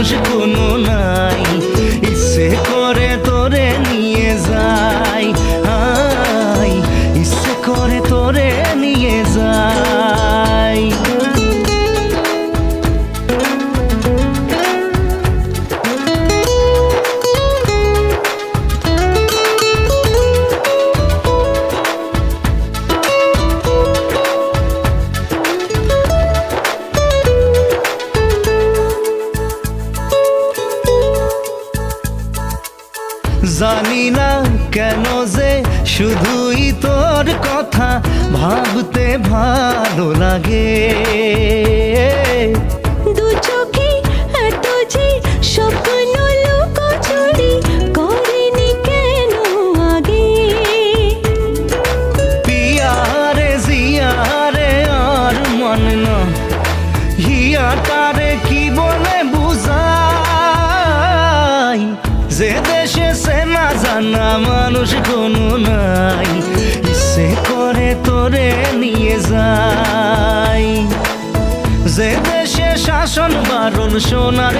মানুষ কোনো নাই, ইচ্ছে করে তোরে নিয়ে যাই, ইচ্ছে করে তোরে নিয়ে যাই। জানি না কেন যে শুধুই তোর কথা ভাবতে ভালো লাগে, দু চোখে এত যে স্বপ্ন লুকোচুরি করেনি কেন আগে। পিয়ারে জিয়ারে আর মন না হিয়া তারে কি বলে বুঝাই, যে দেশে সে না জানা মানুষ কোনো নাই, ইচ্ছে করে তোরে নিয়ে যাই, যে দেশে শাসন বারণ সোনার